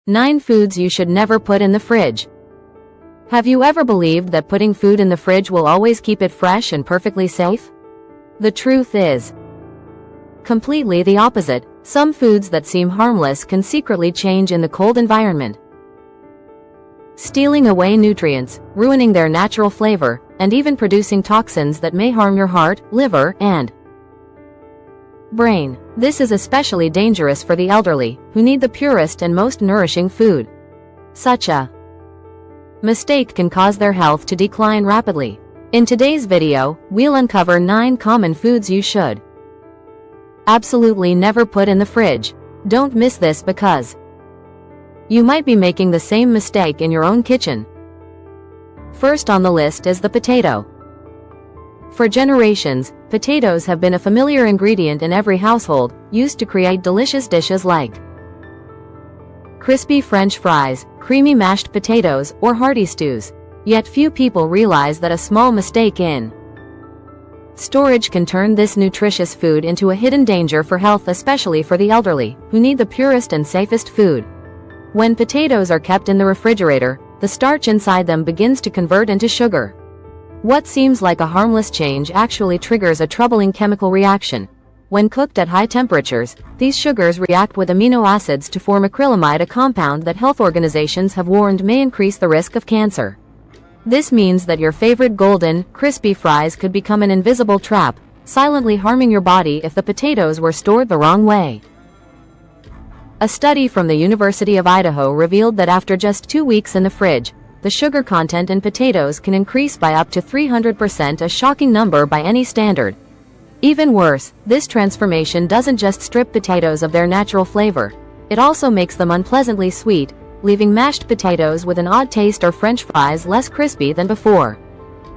9 foods you should never put in the fridge. Have you ever believed that putting food in the fridge will always keep it fresh and perfectly safe? The truth is completely the opposite. Some foods that seem harmless can secretly change in the cold environment, stealing away nutrients, ruining their natural flavor, and even producing toxins that may harm your heart, liver, and brain. This is especially dangerous for the elderly, who need the purest and most nourishing food. Such a mistake can cause their health to decline rapidly. In today's video, we'll uncover 9 common foods you should absolutely never put in the fridge. Don't miss this because you might be making the same mistake in your own kitchen. First on the list is the potato. For generations, potatoes have been a familiar ingredient in every household, used to create delicious dishes like crispy French fries, creamy mashed potatoes, or hearty stews. Yet few people realize that a small mistake in storage can turn this nutritious food into a hidden danger for health, especially for the elderly, who need the purest and safest food. When potatoes are kept in the refrigerator, the starch inside them begins to convert into sugar. What seems like a harmless change actually triggers a troubling chemical reaction. When cooked at high temperatures, these sugars react with amino acids to form acrylamide, a compound that health organizations have warned may increase the risk of cancer. This means that your favorite golden, crispy fries could become an invisible trap, silently harming your body if the potatoes were stored the wrong way. A study from the University of Idaho revealed that after just 2 weeks in the fridge, the sugar content in potatoes can increase by up to 300%, a shocking number by any standard. Even worse, this transformation doesn't just strip potatoes of their natural flavor, it also makes them unpleasantly sweet, leaving mashed potatoes with an odd taste or French fries less crispy than before.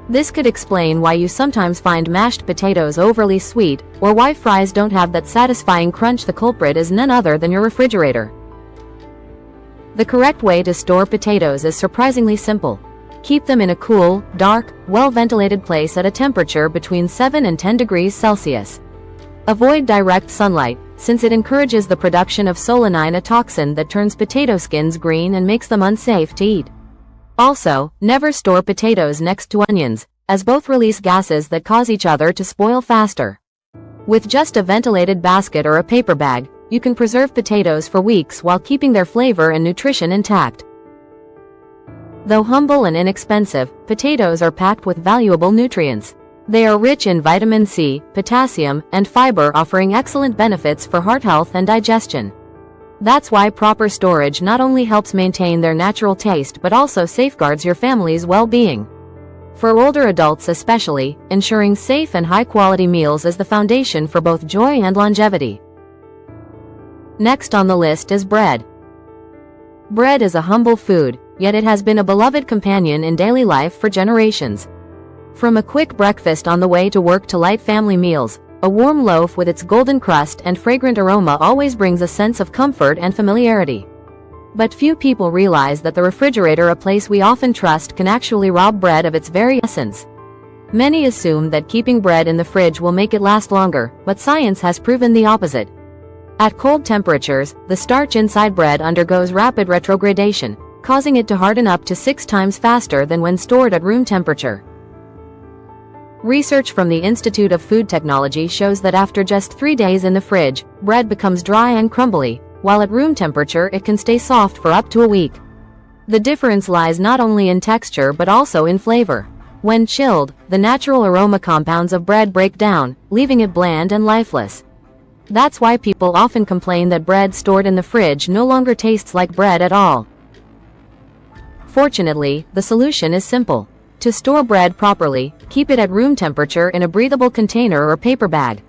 This could explain why you sometimes find mashed potatoes overly sweet, or why fries don't have that satisfying crunch. The culprit is none other than your refrigerator. The correct way to store potatoes is surprisingly simple. Keep them in a cool, dark, well-ventilated place at a temperature between 7 and 10 degrees Celsius. Avoid direct sunlight, since it encourages the production of solanine, a toxin that turns potato skins green and makes them unsafe to eat. Also, never store potatoes next to onions, as both release gases that cause each other to spoil faster. With just a ventilated basket or a paper bag, you can preserve potatoes for weeks while keeping their flavor and nutrition intact. Though humble and inexpensive, potatoes are packed with valuable nutrients. They are rich in vitamin C, potassium, and fiber, offering excellent benefits for heart health and digestion. That's why proper storage not only helps maintain their natural taste but also safeguards your family's well-being. For older adults especially, ensuring safe and high-quality meals is the foundation for both joy and longevity. Next on the list is bread. Bread is a humble food, yet it has been a beloved companion in daily life for generations. From a quick breakfast on the way to work to light family meals, a warm loaf with its golden crust and fragrant aroma always brings a sense of comfort and familiarity. But few people realize that the refrigerator, a place we often trust, can actually rob bread of its very essence. Many assume that keeping bread in the fridge will make it last longer, but science has proven the opposite. At cold temperatures, the starch inside bread undergoes rapid retrogradation, causing it to harden up to 6 times faster than when stored at room temperature. Research from the Institute of Food Technology shows that after just 3 days in the fridge, bread becomes dry and crumbly, while at room temperature it can stay soft for up to a week. The difference lies not only in texture but also in flavor. When chilled, the natural aroma compounds of bread break down, leaving it bland and lifeless. That's why people often complain that bread stored in the fridge no longer tastes like bread at all. Fortunately, the solution is simple. To store bread properly, keep it at room temperature in a breathable container or paper bag.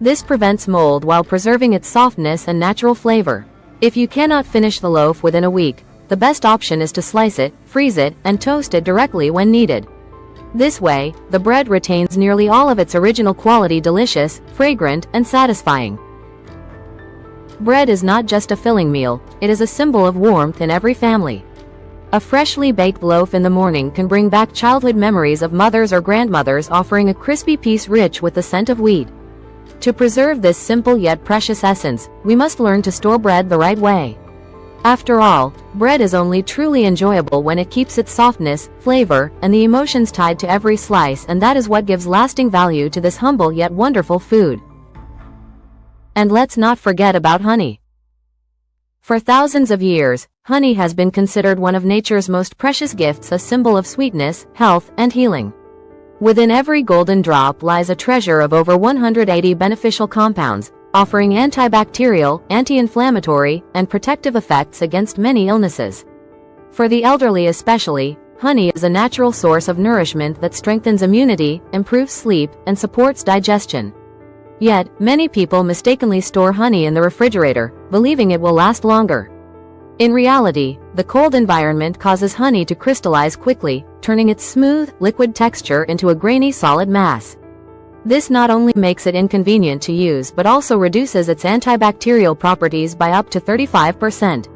This prevents mold while preserving its softness and natural flavor. If you cannot finish the loaf within a week, the best option is to slice it, freeze it, and toast it directly when needed. This way, the bread retains nearly all of its original quality: delicious, fragrant, and satisfying. Bread is not just a filling meal, it is a symbol of warmth in every family. A freshly baked loaf in the morning can bring back childhood memories of mothers or grandmothers offering a crispy piece rich with the scent of wheat. To preserve this simple yet precious essence, we must learn to store bread the right way. After all, bread is only truly enjoyable when it keeps its softness, flavor, and the emotions tied to every slice, and that is what gives lasting value to this humble yet wonderful food. And let's not forget about honey. For thousands of years, honey has been considered one of nature's most precious gifts, a symbol of sweetness, health, and healing. Within every golden drop lies a treasure of over 180 beneficial compounds, offering antibacterial, anti-inflammatory, and protective effects against many illnesses. For the elderly especially, honey is a natural source of nourishment that strengthens immunity, improves sleep, and supports digestion. Yet, many people mistakenly store honey in the refrigerator, believing it will last longer. In reality, the cold environment causes honey to crystallize quickly, turning its smooth, liquid texture into a grainy solid mass. This not only makes it inconvenient to use but also reduces its antibacterial properties by up to 35%.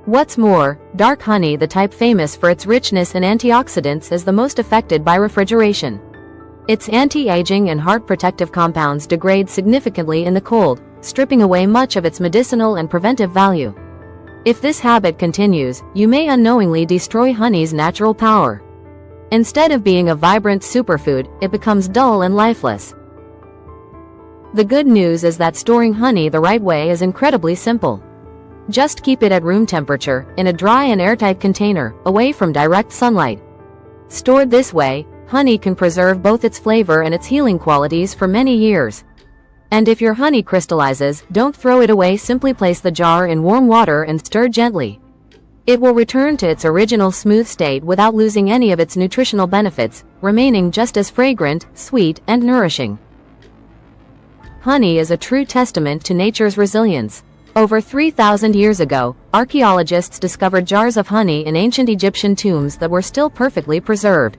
What's more, dark honey, the type famous for its richness in antioxidants, is the most affected by refrigeration. Its anti-aging and heart protective compounds degrade significantly in the cold, stripping away much of its medicinal and preventive value. If this habit continues, you may unknowingly destroy honey's natural power. Instead of being a vibrant superfood, it becomes dull and lifeless. The good news is that storing honey the right way is incredibly simple. Just keep it at room temperature, in a dry and airtight container, away from direct sunlight. Stored this way, honey can preserve both its flavor and its healing qualities for many years. And if your honey crystallizes, don't throw it away, simply place the jar in warm water and stir gently. It will return to its original smooth state without losing any of its nutritional benefits, remaining just as fragrant, sweet, and nourishing. Honey is a true testament to nature's resilience. Over 3,000 years ago, archaeologists discovered jars of honey in ancient Egyptian tombs that were still perfectly preserved.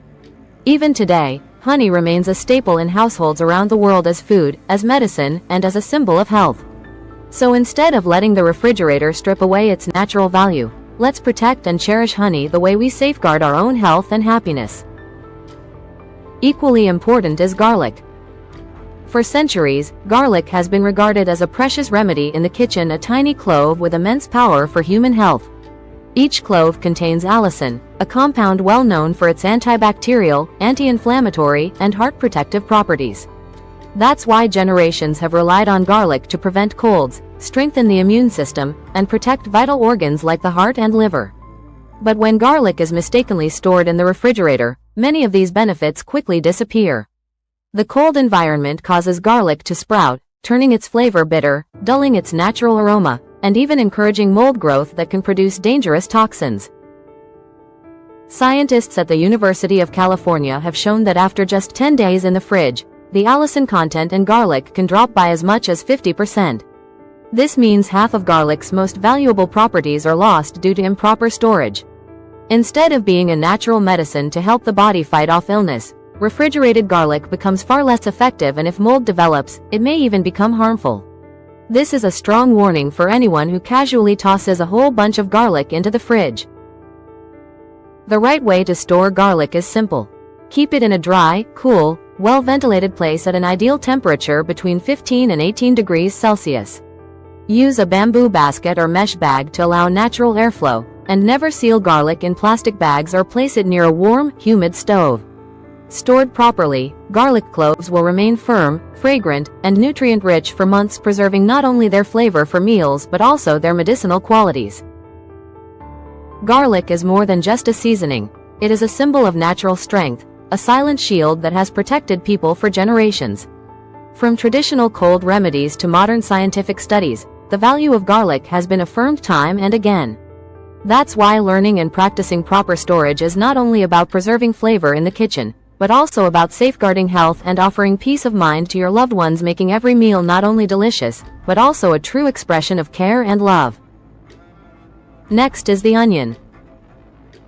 Even today, honey remains a staple in households around the world as food, as medicine, and as a symbol of health. So instead of letting the refrigerator strip away its natural value, let's protect and cherish honey the way we safeguard our own health and happiness. Equally important is garlic. For centuries, garlic has been regarded as a precious remedy in the kitchen, a tiny clove with immense power for human health. Each clove contains allicin, a compound well known for its antibacterial, anti-inflammatory, and heart protective properties. That's why generations have relied on garlic to prevent colds, strengthen the immune system, and protect vital organs like the heart and liver. But when garlic is mistakenly stored in the refrigerator, many of these benefits quickly disappear. The cold environment causes garlic to sprout, turning its flavor bitter, dulling its natural aroma, and even encouraging mold growth that can produce dangerous toxins. Scientists at the University of California have shown that after just 10 days in the fridge, the allicin content in garlic can drop by as much as 50%. This means half of garlic's most valuable properties are lost due to improper storage. Instead of being a natural medicine to help the body fight off illness, refrigerated garlic becomes far less effective, and if mold develops, it may even become harmful. This is a strong warning for anyone who casually tosses a whole bunch of garlic into the fridge. The right way to store garlic is simple. Keep it in a dry, cool, well-ventilated place at an ideal temperature between 15 and 18 degrees Celsius. Use a bamboo basket or mesh bag to allow natural airflow, and never seal garlic in plastic bags or place it near a warm, humid stove. Stored properly, garlic cloves will remain firm, fragrant, and nutrient-rich for months, preserving not only their flavor for meals but also their medicinal qualities. Garlic is more than just a seasoning. It is a symbol of natural strength, a silent shield that has protected people for generations. From traditional cold remedies to modern scientific studies, the value of garlic has been affirmed time and again. That's why learning and practicing proper storage is not only about preserving flavor in the kitchen, but also about safeguarding health and offering peace of mind to your loved ones, making every meal not only delicious, but also a true expression of care and love. Next is the onion.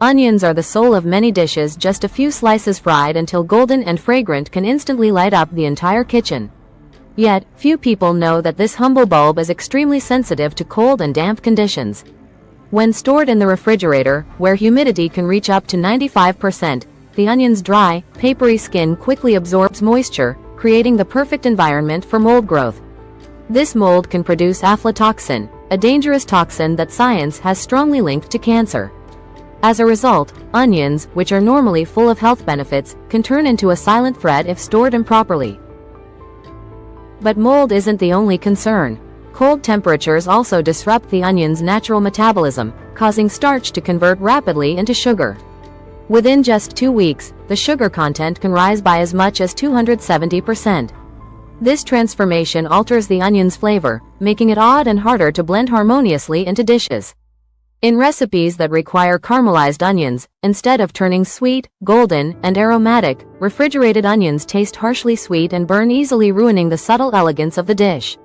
Onions are the soul of many dishes. Just a few slices fried until golden and fragrant can instantly light up the entire kitchen. Yet, few people know that this humble bulb is extremely sensitive to cold and damp conditions. When stored in the refrigerator, where humidity can reach up to 95%, the onion's dry, papery skin quickly absorbs moisture, creating the perfect environment for mold growth. This mold can produce aflatoxin, a dangerous toxin that science has strongly linked to cancer. As a result, onions, which are normally full of health benefits, can turn into a silent threat if stored improperly. But mold isn't the only concern. Cold temperatures also disrupt the onion's natural metabolism, causing starch to convert rapidly into sugar. Within just 2 weeks, the sugar content can rise by as much as 270%. This transformation alters the onion's flavor, making it odd and harder to blend harmoniously into dishes. In recipes that require caramelized onions, instead of turning sweet, golden, and aromatic, refrigerated onions taste harshly sweet and burn easily, ruining the subtle elegance of the dish.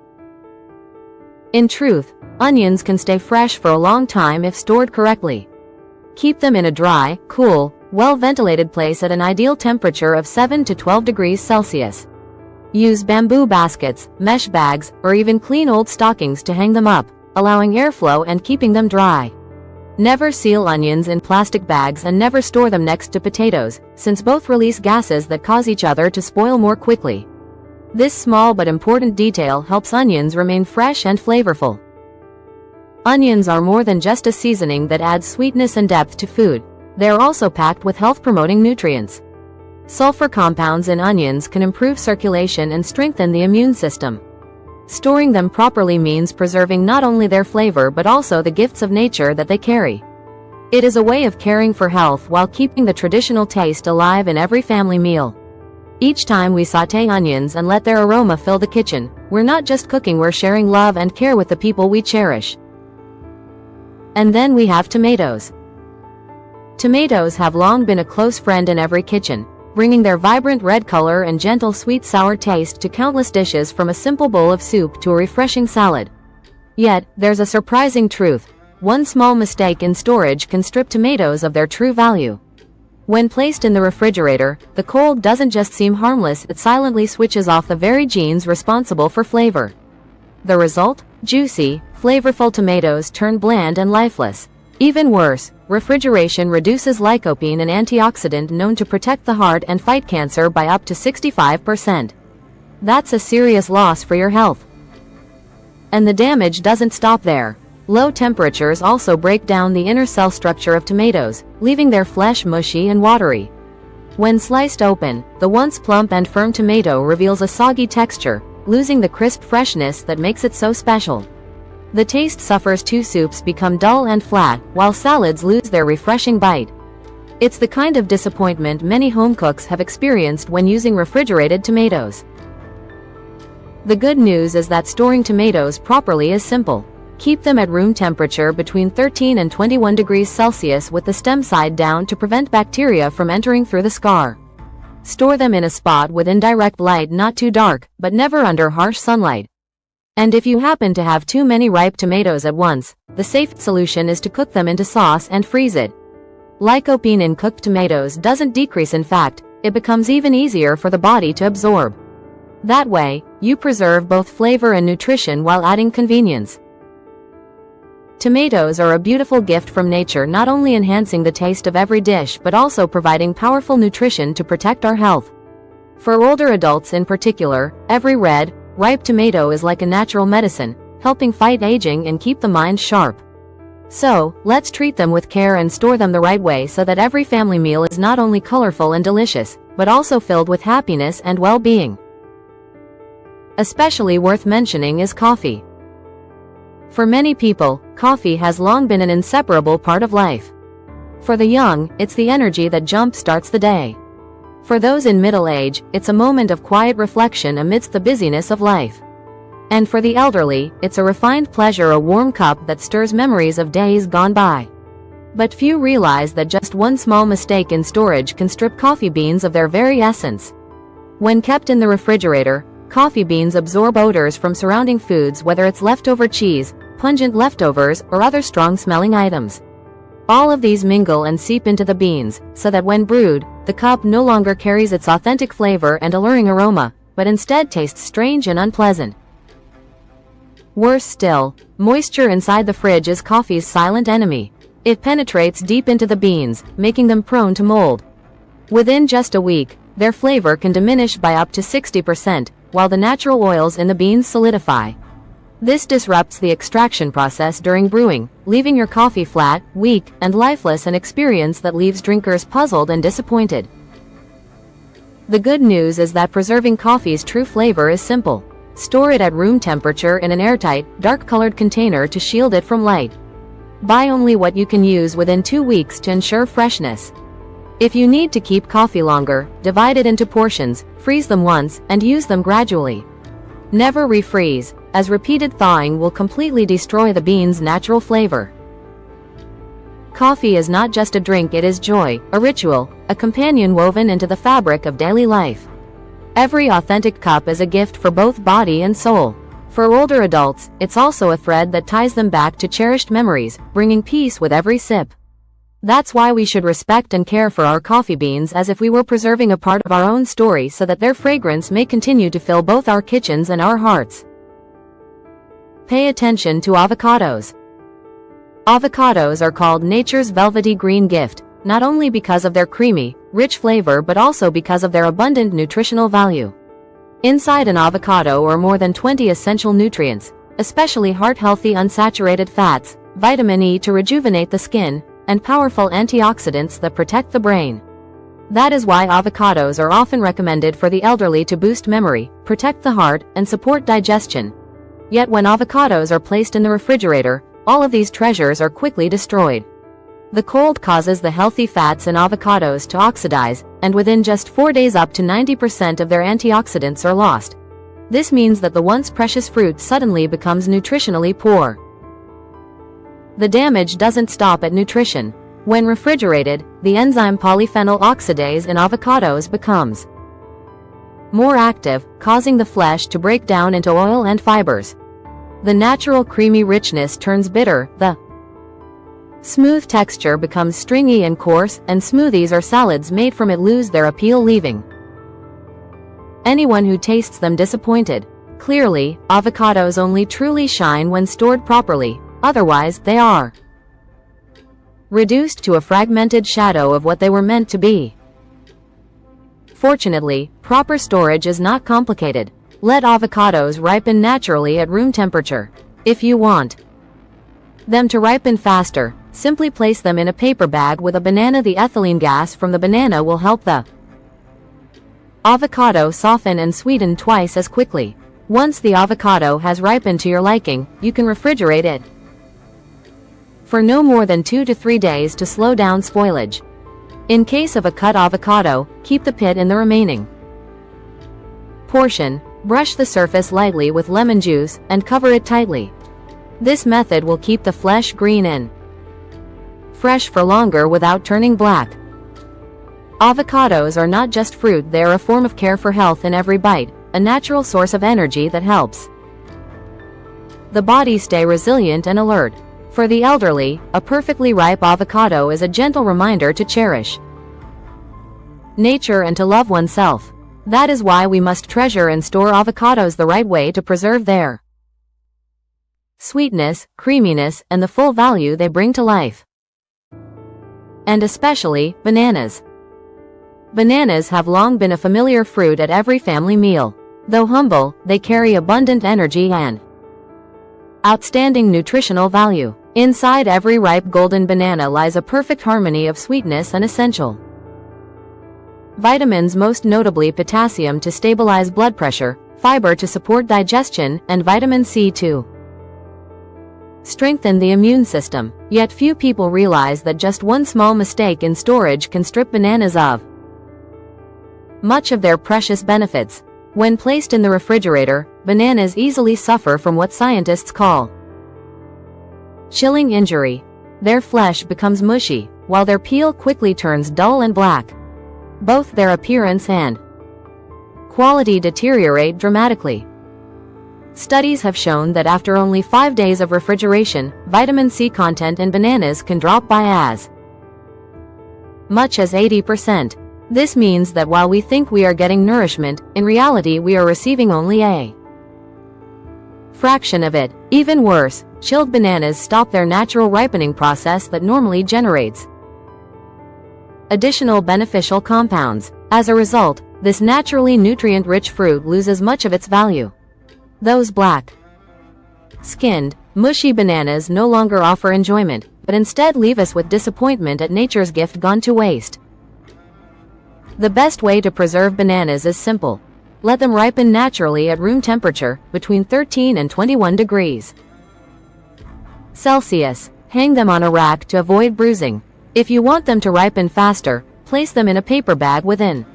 In truth, onions can stay fresh for a long time if stored correctly. Keep them in a dry, cool, well-ventilated place at an ideal temperature of 7 to 12 degrees Celsius. Use bamboo baskets, mesh bags, or even clean old stockings to hang them up, allowing airflow and keeping them dry. Never seal onions in plastic bags and never store them next to potatoes, since both release gases that cause each other to spoil more quickly. This small but important detail helps onions remain fresh and flavorful. Onions are more than just a seasoning that adds sweetness and depth to food. They are also packed with health-promoting nutrients. Sulfur compounds in onions can improve circulation and strengthen the immune system. Storing them properly means preserving not only their flavor but also the gifts of nature that they carry. It is a way of caring for health while keeping the traditional taste alive in every family meal. Each time we sauté onions and let their aroma fill the kitchen, we're not just cooking, we're sharing love and care with the people we cherish. And then we have tomatoes. Tomatoes have long been a close friend in every kitchen, bringing their vibrant red color and gentle sweet sour taste to countless dishes, from a simple bowl of soup to a refreshing salad. Yet, there's a surprising truth. One small mistake in storage can strip tomatoes of their true value. When placed in the refrigerator, the cold doesn't just seem harmless, it silently switches off the very genes responsible for flavor. The result? Juicy, flavorful tomatoes turn bland and lifeless. Even worse, refrigeration reduces lycopene, an antioxidant known to protect the heart and fight cancer, by up to 65%. That's a serious loss for your health. And the damage doesn't stop there. Low temperatures also break down the inner cell structure of tomatoes, leaving their flesh mushy and watery. When sliced open, the once plump and firm tomato reveals a soggy texture, losing the crisp freshness that makes it so special. The taste suffers too, soups become dull and flat, while salads lose their refreshing bite. It's the kind of disappointment many home cooks have experienced when using refrigerated tomatoes. The good news is that storing tomatoes properly is simple. Keep them at room temperature between 13 and 21 degrees Celsius with the stem side down to prevent bacteria from entering through the scar. Store them in a spot with indirect light, not too dark, but never under harsh sunlight. And if you happen to have too many ripe tomatoes at once, the safe solution is to cook them into sauce and freeze it. Lycopene in cooked tomatoes doesn't decrease, in fact, it becomes even easier for the body to absorb. That way, you preserve both flavor and nutrition while adding convenience. Tomatoes are a beautiful gift from nature, not only enhancing the taste of every dish but also providing powerful nutrition to protect our health. For older adults in particular, every red, ripe tomato is like a natural medicine, helping fight aging and keep the mind sharp. So, let's treat them with care and store them the right way so that every family meal is not only colorful and delicious, but also filled with happiness and well-being. Especially worth mentioning is coffee. For many people, coffee has long been an inseparable part of life. For the young, it's the energy that jump-starts the day. For those in middle age, it's a moment of quiet reflection amidst the busyness of life. And for the elderly, it's a refined pleasure, a warm cup that stirs memories of days gone by. But few realize that just one small mistake in storage can strip coffee beans of their very essence. When kept in the refrigerator, coffee beans absorb odors from surrounding foods, whether it's leftover cheese, pungent leftovers, or other strong-smelling items. All of these mingle and seep into the beans, so that when brewed, the cup no longer carries its authentic flavor and alluring aroma, but instead tastes strange and unpleasant. Worse still, moisture inside the fridge is coffee's silent enemy. It penetrates deep into the beans, making them prone to mold. Within just a week, their flavor can diminish by up to 60%, while the natural oils in the beans solidify. This disrupts the extraction process during brewing, leaving your coffee flat, weak, and lifeless, an experience that leaves drinkers puzzled and disappointed. The good news is that preserving coffee's true flavor is simple. Store it at room temperature in an airtight, dark-colored container to shield it from light. Buy only what you can use within 2 weeks to ensure freshness. If you need to keep coffee longer, divide it into portions, freeze them once, and use them gradually. Never refreeze, as repeated thawing will completely destroy the bean's natural flavor. Coffee is not just a drink, it is joy, a ritual, a companion woven into the fabric of daily life. Every authentic cup is a gift for both body and soul. For older adults, it's also a thread that ties them back to cherished memories, bringing peace with every sip. That's why we should respect and care for our coffee beans as if we were preserving a part of our own story, so that their fragrance may continue to fill both our kitchens and our hearts. Pay attention to avocados. Avocados are called nature's velvety green gift, not only because of their creamy, rich flavor but also because of their abundant nutritional value. Inside an avocado are more than 20 essential nutrients, especially heart-healthy unsaturated fats, vitamin E to rejuvenate the skin, and powerful antioxidants that protect the brain. That is why avocados are often recommended for the elderly to boost memory, protect the heart, and support digestion. Yet when avocados are placed in the refrigerator, all of these treasures are quickly destroyed. The cold causes the healthy fats in avocados to oxidize, and within just 4 days up to 90% of their antioxidants are lost. This means that the once precious fruit suddenly becomes nutritionally poor. The damage doesn't stop at nutrition. When refrigerated, the enzyme polyphenol oxidase in avocados becomes more active, causing the flesh to break down into oil and fibers. The natural creamy richness turns bitter, the smooth texture becomes stringy and coarse, and smoothies or salads made from it lose their appeal, leaving anyone who tastes them disappointed. Clearly, avocados only truly shine when stored properly, otherwise they are reduced to a fragmented shadow of what they were meant to be. Fortunately, proper storage is not complicated. Let avocados ripen naturally at room temperature. If you want them to ripen faster, simply place them in a paper bag with a banana. The ethylene gas from the banana will help the avocado soften and sweeten twice as quickly. Once the avocado has ripened to your liking, you can refrigerate it for no more than 2 to 3 days to slow down spoilage. In case of a cut avocado, keep the pit in the remaining portion, brush the surface lightly with lemon juice, and cover it tightly. This method will keep the flesh green and fresh for longer without turning black. Avocados are not just fruit, they are a form of care for health in every bite, a natural source of energy that helps the body stay resilient and alert. For the elderly, a perfectly ripe avocado is a gentle reminder to cherish nature and to love oneself. That is why we must treasure and store avocados the right way to preserve their sweetness, creaminess, and the full value they bring to life. And especially, bananas. Bananas have long been a familiar fruit at every family meal. Though humble, they carry abundant energy and outstanding nutritional value. Inside every ripe golden banana lies a perfect harmony of sweetness and essential vitamins, most notably potassium to stabilize blood pressure, fiber to support digestion, and vitamin C to strengthen the immune system. Yet few people realize that just one small mistake in storage can strip bananas of much of their precious benefits. When placed in the refrigerator, bananas easily suffer from what scientists call chilling injury. Their flesh becomes mushy, while their peel quickly turns dull and black. Both their appearance and quality deteriorate dramatically. Studies have shown that after only 5 days of refrigeration, vitamin C content in bananas can drop by as much as 80%. This means that while we think we are getting nourishment, in reality we are receiving only a fraction of it. Even worse, chilled bananas stop their natural ripening process that normally generates additional beneficial compounds. As a result, this naturally nutrient-rich fruit loses much of its value. Those black skinned, mushy bananas no longer offer enjoyment, but instead leave us with disappointment at nature's gift gone to waste. The best way to preserve bananas is simple. Let them ripen naturally at room temperature, between 13 and 21 degrees Celsius. Hang them on a rack to avoid bruising. If you want them to ripen faster, place them in a paper bag within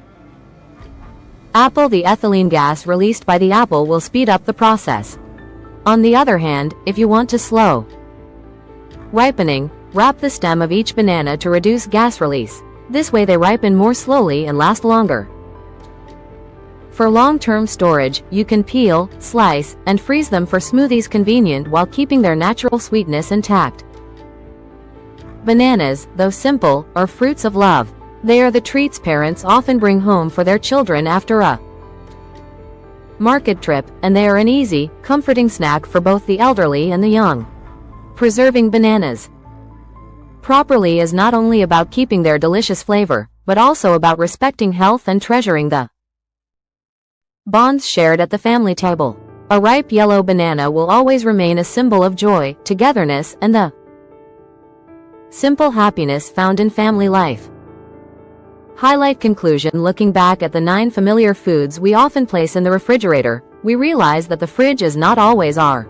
apple. The ethylene gas released by the apple will speed up the process. On the other hand, if you want to slow ripening, wrap the stem of each banana to reduce gas release. This way they ripen more slowly and last longer. For long-term storage, you can peel, slice, and freeze them for smoothies, convenient while keeping their natural sweetness intact. Bananas, though simple, are fruits of love. They are the treats parents often bring home for their children after a market trip, and they are an easy, comforting snack for both the elderly and the young. Preserving bananas properly is not only about keeping their delicious flavor, but also about respecting health and treasuring the bonds shared at the family table. A ripe yellow banana will always remain a symbol of joy, togetherness, and the simple happiness found in family life. Highlight conclusion. Looking back at the 9 familiar foods we often place in the refrigerator, we realize that the fridge is not always our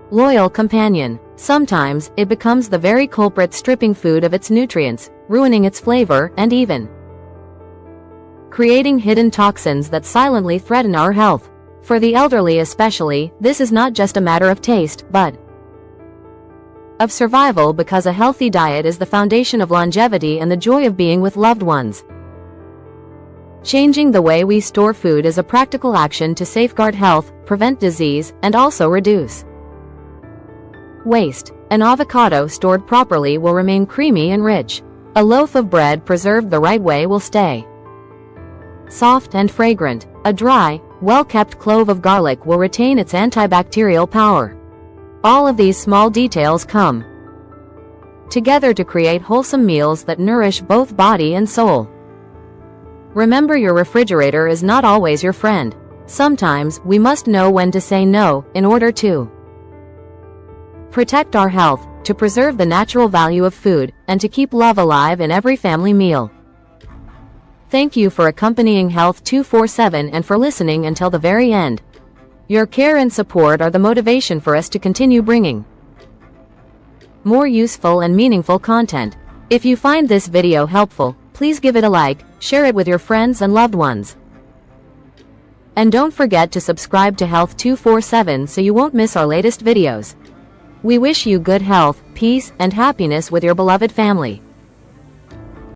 loyal companion. Sometimes, it becomes the very culprit, stripping food of its nutrients, ruining its flavor, and even creating hidden toxins that silently threaten our health. For the elderly especially, this is not just a matter of taste, but of survival, because a healthy diet is the foundation of longevity and the joy of being with loved ones. Changing the way we store food is a practical action to safeguard health, prevent disease, and also reduce waste. An avocado stored properly will remain creamy and rich. A loaf of bread preserved the right way will stay soft and fragrant. A dry, well-kept clove of garlic will retain its antibacterial power. All of these small details come together to create wholesome meals that nourish both body and soul. Remember, your refrigerator is not always your friend. Sometimes, we must know when to say no, in order to protect our health, to preserve the natural value of food, and to keep love alive in every family meal. Thank you for accompanying Health 247 and for listening until the very end. Your care and support are the motivation for us to continue bringing more useful and meaningful content. If you find this video helpful, please give it a like, share it with your friends and loved ones. And don't forget to subscribe to Health 247 so you won't miss our latest videos. We wish you good health, peace, and happiness with your beloved family.